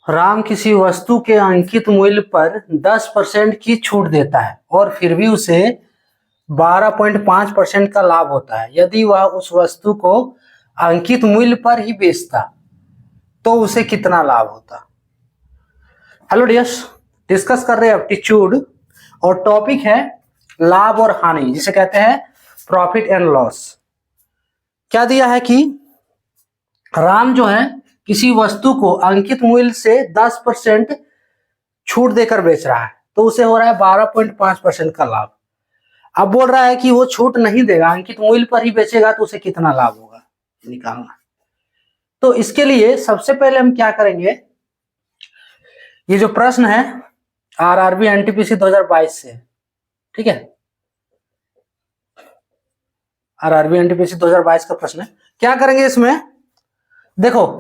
राम किसी वस्तु के अंकित मूल्य पर 10% की छूट देता है और फिर भी उसे 12.5% का लाभ होता है। यदि वह उस वस्तु को अंकित मूल्य पर ही बेचता तो उसे कितना लाभ होता। हेलो डियर्स, डिस्कस कर रहे हैं एप्टीट्यूड और टॉपिक है लाभ और हानि, जिसे कहते हैं प्रॉफिट एंड लॉस। क्या दिया है कि राम जो है किसी वस्तु को अंकित मूल्य से 10% छूट देकर बेच रहा है, तो उसे हो रहा है 12.5% का लाभ। अब बोल रहा है कि वो छूट नहीं देगा, अंकित मूल्य पर ही बेचेगा, तो उसे कितना लाभ होगा निकालना। तो इसके लिए सबसे पहले हम क्या करेंगे, ये जो प्रश्न है आरआरबी एनटीपीसी 2022 से, ठीक है, आरआरबी एनटीपीसी 2022 का प्रश्न है। क्या करेंगे इसमें, देखो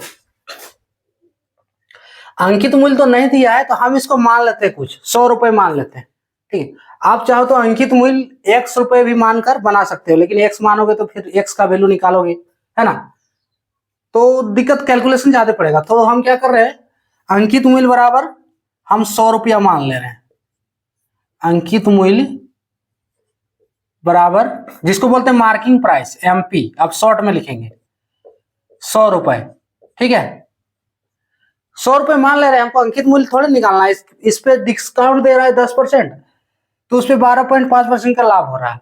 अंकित मूल्य तो नहीं दिया है, तो हम इसको मान लेते हैं कुछ 100 रुपए मान लेते हैं, ठीक है। आप चाहो तो अंकित मूल्य x रुपए भी मानकर बना सकते हो, लेकिन x मानोगे तो फिर x का वैल्यू निकालोगे, है ना, तो दिक्कत, कैलकुलेशन ज्यादा पड़ेगा। तो हम क्या कर रहे हैं, अंकित मूल्य बराबर हम 100 रुपया मान ले रहे हैं। अंकित मूल्य बराबर, जिसको बोलते हैं मार्किंग प्राइस, एमपी, अब शॉर्ट में लिखेंगे 100 रुपए, ठीक है। 100 रुपए मान ले रहे हैं, हमको अंकित मूल्य थोड़े निकालना है। इस पे डिस्काउंट दे रहा है 10%, तो उस पे 12.5% का लाभ हो रहा है।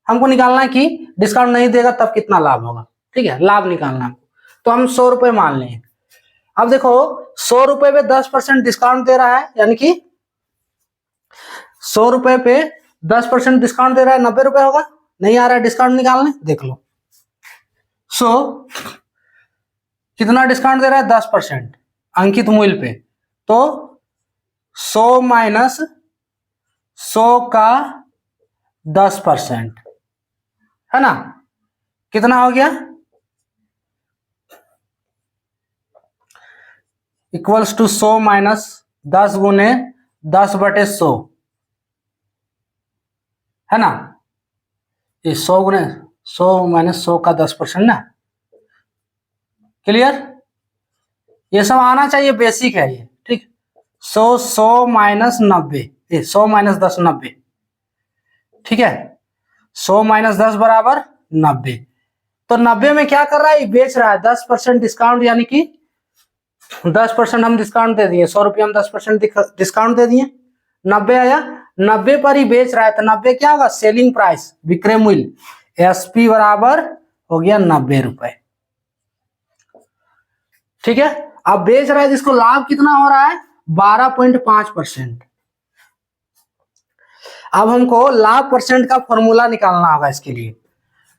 हमको निकालना है कि डिस्काउंट नहीं देगा तब कितना लाभ होगा, ठीक है, लाभ निकालना है। तो हम 100 रुपए मान लेंगे। अब देखो 100 रुपए पे 10% डिस्काउंट दे रहा है, यानी कि 100 रुपए पे 10% डिस्काउंट दे रहा है, 90 रुपए होगा। नहीं आ रहा है डिस्काउंट निकालने, देख लो। कितना डिस्काउंट दे रहा है, 10% अंकित मूल्य पे, तो 100 माइनस 100 का 10%, है ना, कितना हो गया, इक्वल्स टू 100 माइनस 10 गुने 10/100, है ना, ये 100 गुने 100 माइनस 100 का 10% ना। क्लियर, ये सब आना चाहिए, बेसिक है ये, ठीक। 100 माइनस 90, 100 माइनस 10 90, ठीक है। 100 माइनस 10 बराबर 90। तो 90 में क्या कर रहा है, बेच रहा है 10% डिस्काउंट, यानी कि 10% हम डिस्काउंट दे दिए, 100 रुपये हम 10% डिस्काउंट दे दिए, 90 आया, 90 पर ही बेच रहा है, तो 90 क्या होगा, सेलिंग प्राइस, विक्रय मूल्य, एसपी बराबर हो गया 90 रुपए, ठीक है। अब बेच रहा है, जिसको लाभ कितना हो रहा है, 12.5%। अब हमको लाभ परसेंट का फॉर्मूला निकालना होगा। इसके लिए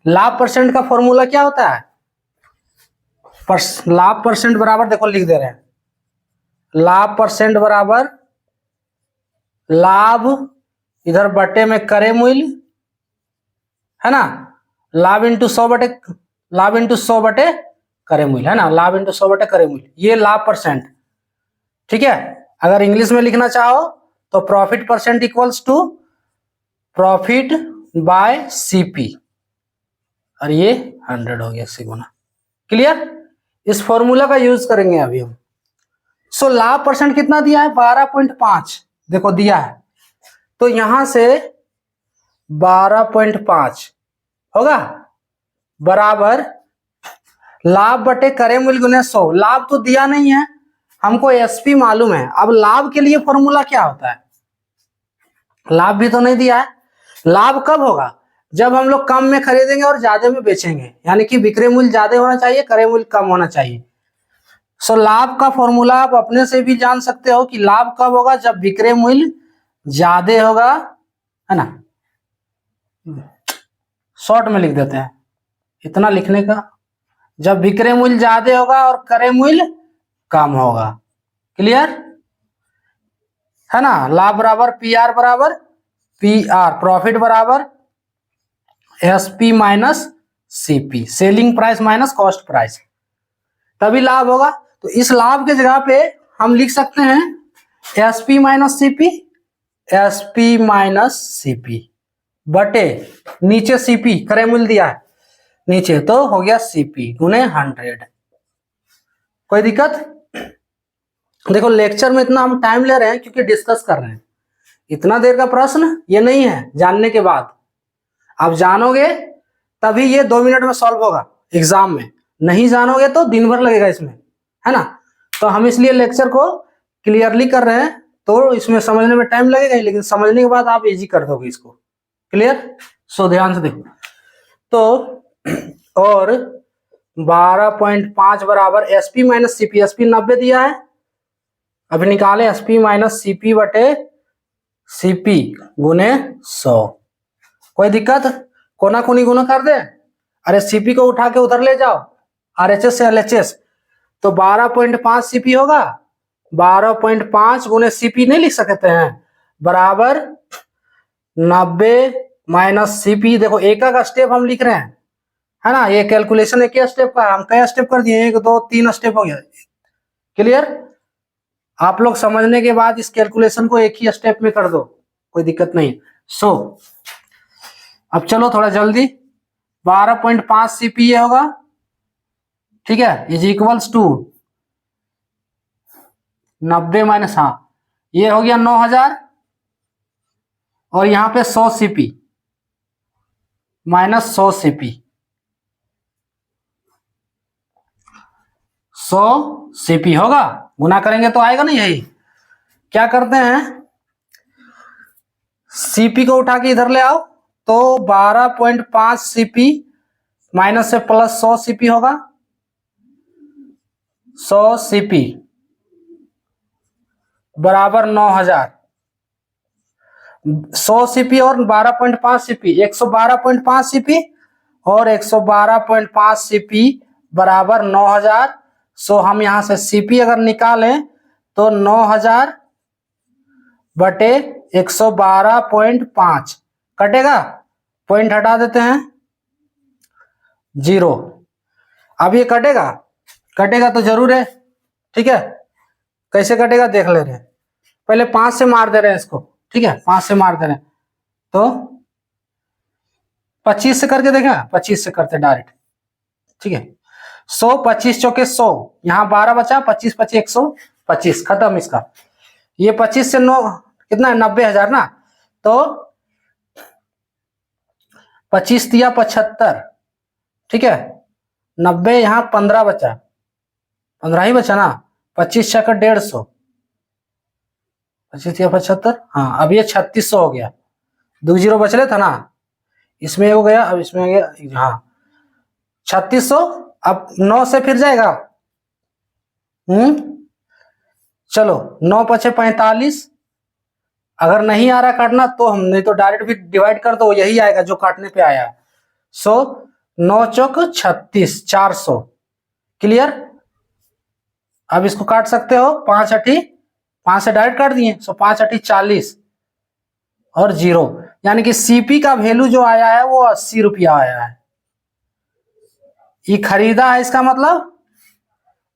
लाभ परसेंट का फॉर्मूला क्या होता है, लाभ परसेंट बराबर, देखो लिख दे रहे हैं, लाभ परसेंट बराबर लाभ इधर बटे में करे मूल्य, है ना, लाभ इंटू 100 बटे करे मूल्य, है ना, लाभ इंटू 100 बटे करे मूल्य, ये लाभ परसेंट, ठीक है। अगर इंग्लिश में लिखना चाहो तो profit percent equals to profit by CP, और ये 100 हो गया सी गुना। क्लियर, इस फॉर्मूला का यूज करेंगे अभी हम। लाभ परसेंट कितना दिया है, 12.5, देखो दिया है, तो यहां से 12.5 होगा बराबर लाभ बटे करे मूल्य गुने 100। लाभ तो दिया नहीं है, हमको एसपी मालूम है। अब लाभ के लिए फॉर्मूला क्या होता है, लाभ भी तो नहीं दिया है। लाभ कब होगा, जब हम लोग कम में खरीदेंगे और ज्यादा में बेचेंगे, यानी कि विक्रय मूल्य ज्यादा होना चाहिए, क्रय मूल्य कम होना चाहिए। लाभ का फॉर्मूला आप अपने से भी जान सकते हो कि लाभ कब होगा, जब विक्रय मूल्य ज्यादा होगा, है ना। शॉर्ट में लिख देते हैं, इतना लिखने का, जब विक्रय मूल्य ज्यादा होगा और क्रय मूल्य कम होगा। क्लियर, है ना। लाभ बराबर पीआर बराबर पीआर, प्रॉफिट बराबर SP minus CP, selling price minus cost price, तभी लाभ होगा। तो इस लाभ के जगह पे हम लिख सकते हैं SP minus CP, SP minus CP बटे नीचे सीपी, क्रय मूल्य दिया है नीचे, तो हो गया सीपी गुने 100। कोई दिक्कत, देखो लेक्चर में इतना हम टाइम ले रहे हैं क्योंकि डिस्कस कर रहे हैं। इतना देर का प्रश्न ये नहीं है जानने के बाद। आप जानोगे तभी ये 2 मिनट में सॉल्व होगा एग्जाम में, नहीं जानोगे तो दिन भर लगेगा इसमें, है ना। तो हम इसलिए लेक्चर को क्लियरली कर रहे हैं, तो इसमें समझने में टाइम लगेगा ही, लेकिन समझने के बाद आप इजी कर दोगे इसको। क्लियर? सो ध्यान से देखो। तो और 12.5 बराबर एसपी माइनस सीपी, एसपी 90 दिया है, अभी निकाले एसपी माइनस सीपी बटे सीपी गुने 100। कोई दिक्कत? कोना कोनी गुना कर दे, अरे सीपी को उठा के उधर ले जाओ, आरएचएस से एलएचएस, तो 12.5 सीपी होगा। 12.5 गुने सीपी नहीं लिख सकते हैं, बराबर 90 माइनस सीपी। देखो एक का स्टेप हम लिख रहे हैं, है ना। ये कैलकुलेशन एक स्टेप का, हम कई स्टेप कर दिए, 1 2 3 स्टेप हो गया। क्लियर? आप लोग समझने के बाद इस कैलकुलेशन को एक ही स्टेप में कर दो, कोई दिक्कत नहीं। सो अब चलो थोड़ा जल्दी, 12.5 सीपी ये होगा, ठीक है, इज इक्वल्स टू 90 माइनस, हाँ ये हो गया 9000, और यहां पे 100 सीपी माइनस 100 सीपी, 100 सीपी होगा। गुना करेंगे तो आएगा ना यही। क्या करते हैं, सीपी को उठा के इधर ले आओ, तो 12.5 सीपी माइनस से प्लस 100 सीपी होगा, 100 सीपी बराबर 9000। 100 सीपी और 12.5 सीपी 112.5 सीपी, और 112.5 सीपी बराबर 9000। सो हम यहां से सीपी अगर निकालें तो 9000 बटे 112.5 कटेगा, पॉइंट हटा देते हैं 0। अब ये कटेगा, कटेगा तो जरूर है, ठीक है। कैसे कटेगा देख ले रहे हैं, पहले 5 से मार दे रहे हैं इसको, ठीक है, 5 से मार दे रहे हैं, तो 25 से करके देखें, 25 से करते डायरेक्ट, ठीक है। 100 25 चौके 100, यहाँ 12 बचा, 25 25 125, खत्म इसका। ये 25 से 9 कितना है, 90,000 ना, तो 25 दिया 75, ठीक है, 90 यहाँ 15 बचा, 15 ही बचा ना, 25 छक्का 150, 25 या 75, हाँ अब ये 3600 हो गया, 2 जीरो बच रहे था ना, इसमें हो गया, अब इसमें हो गया, हाँ 3600। अब 9 से फिर जाएगा, चलो 9 पचे 45, अगर नहीं आ रहा काटना तो हम, नहीं तो डायरेक्ट भी डिवाइड कर दो, यही आएगा जो काटने पे आया। सो 9 चौक 36, 400। क्लियर? अब इसको काट सकते हो, 5 अठी, 5 से डायरेक्ट काट दिए, सो 5 अठी 40 और 0, यानी कि सीपी का वैल्यू जो आया है वो 80 रुपया आया है। ये खरीदा है, इसका मतलब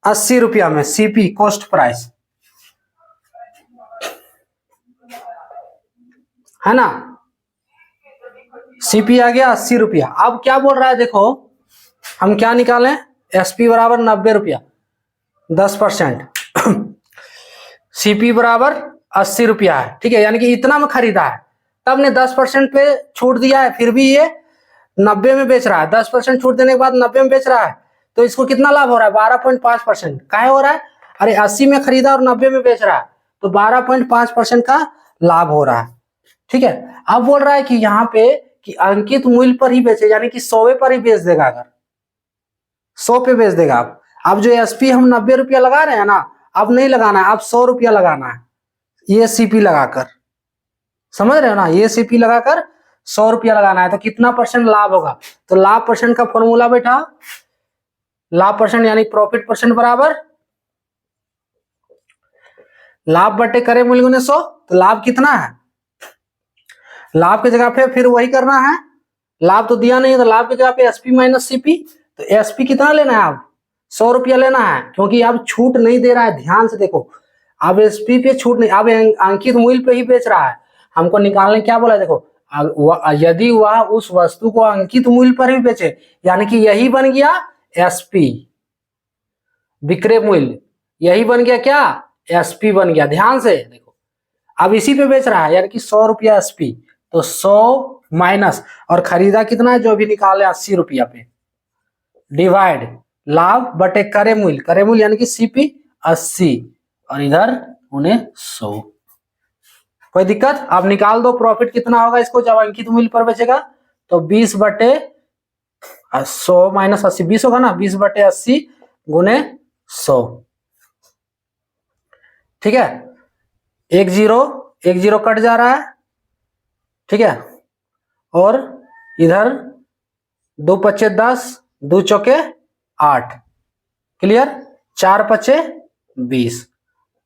80 रुपया में, सीपी कॉस्ट प्राइस, है ना। सीपी आ गया 80 रुपया। अब क्या बोल रहा है देखो, हम क्या निकालें, एसपी बराबर 90 रुपया, 10%, सीपी बराबर 80 रुपया है, ठीक है, यानी कि इतना में खरीदा है, तब ने 10% पे छूट दिया है, फिर भी ये 90 में बेच रहा है, 10% छूट देने के बाद 90 में बेच रहा है, तो इसको कितना लाभ हो रहा है, 12.5%। काहे हो रहा है, अरे 80 में खरीदा और 90 में बेच रहा है, तो 12.5% का लाभ हो रहा है, ठीक है। अब बोल रहा है कि यहाँ पे कि अंकित मूल्य पर ही बेचे, यानी कि 100 पर ही बेच देगा, अगर 100 पे बेच देगा। अब जो एसपी हम 90 रुपया लगा रहे हैं ना, अब नहीं लगाना है, अब 100 रुपया लगाना है, ये सीपी लगाकर, समझ रहे हो ना, ये सीपी लगाकर 100 रुपया लगाना है, तो कितना परसेंट लाभ होगा, तो लाभ परसेंट का फॉर्मूला बैठा, लाभ परसेंट यानी प्रॉफिट परसेंट बराबर लाभ बटे करे मूल्य गुने 100, तो लाभ कितना है, लाभ की जगह पे फिर वही करना है, लाभ तो दिया नहीं, तो लाभ की जगह पे एसपी माइनस सीपी, तो एसपी कितना लेना है, अब 100 रुपया लेना है, क्योंकि अब छूट नहीं दे रहा है, ध्यान से देखो, अब एसपी पे छूट नहीं, अब अंकित मूल्य पे ही बेच रहा है, हमको निकालने क्या बोला, देखो यदि वह उस वस्तु को अंकित मूल्य पर ही बेचे, यानी कि यही बन गया एसपी, विक्रय मूल्य, यही बन गया क्या, एसपी बन गया। ध्यान से देखो, अब इसी पे बेच रहा है यानी कि 100 रुपया एसपी, तो 100 माइनस, और खरीदा कितना है जो अभी निकाले 80 रुपया पे, डिवाइड लाभ बटे करे मूल्य यानी कि सीपी 80, और इधर उन्हें 100। कोई दिक्कत? आप निकाल दो प्रॉफिट कितना होगा इसको जब अंकित मूल्य पर बेचेगा, तो 20 बटे 100 माइनस 80, 20 होगा ना, 20 बटे 80 गुने 100। ठीक है, एक जीरो कट जा रहा है, ठीक है, और इधर 2 पचे 10, 2 चौके 8, क्लियर, 4 पचे 20,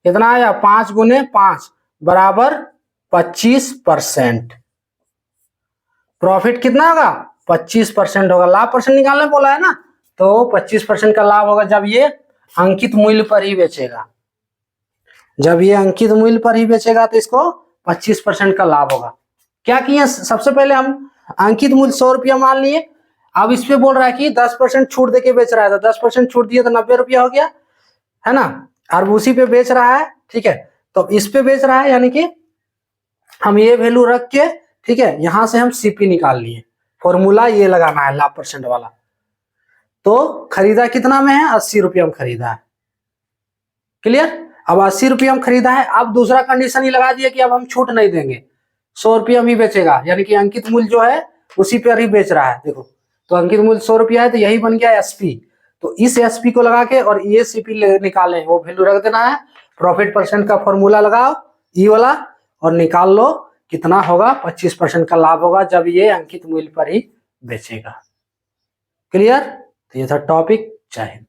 कितना आया 5 गुने 5 बराबर 25%। प्रॉफिट कितना होगा 25% होगा। लाभ परसेंट निकालने बोला है ना, तो 25% का लाभ होगा जब ये अंकित मूल्य पर ही बेचेगा। जब ये अंकित मूल्य पर ही बेचेगा तो इसको 25% का लाभ होगा। क्या किए, सबसे पहले हम अंकित मूल्य 100 रुपया मान लिए, अब इस पे बोल रहा है कि 10% छूट देके बेच रहा है, तो 10% छूट दिए तो 90 रुपया हो गया, है ना, और उसी पे बेच रहा है, ठीक है, तो इस पे बेच रहा है यानी कि हम ये वैल्यू रख के, ठीक है, यहां से हम सीपी निकाल लिए, फॉर्मूला ये लगाना है लाभ परसेंट वाला। तो खरीदा कितना में है 80 रुपया में खरीदा है, क्लियर। अब 80 रुपया में खरीदा है, अब दूसरा कंडीशन ही लगा दिया कि अब हम छूट नहीं देंगे, 100 रुपया में ही बेचेगा, यानी कि अंकित मूल्य जो है उसी पर ही बेच रहा है। देखो, तो अंकित मूल्य 100 रुपया है, तो यही बन गया एसपी, तो इस एसपी को लगा के और ये सीपी निकाले, वो वैल्यू रख देना है, प्रॉफिट परसेंट का फॉर्मूला लगाओ ई वाला, और निकाल लो कितना होगा 25% का लाभ होगा जब ये अंकित मूल्य पर ही बेचेगा। क्लियर? तो ये था टॉपिक। जय हिंद।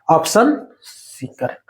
Option C correct.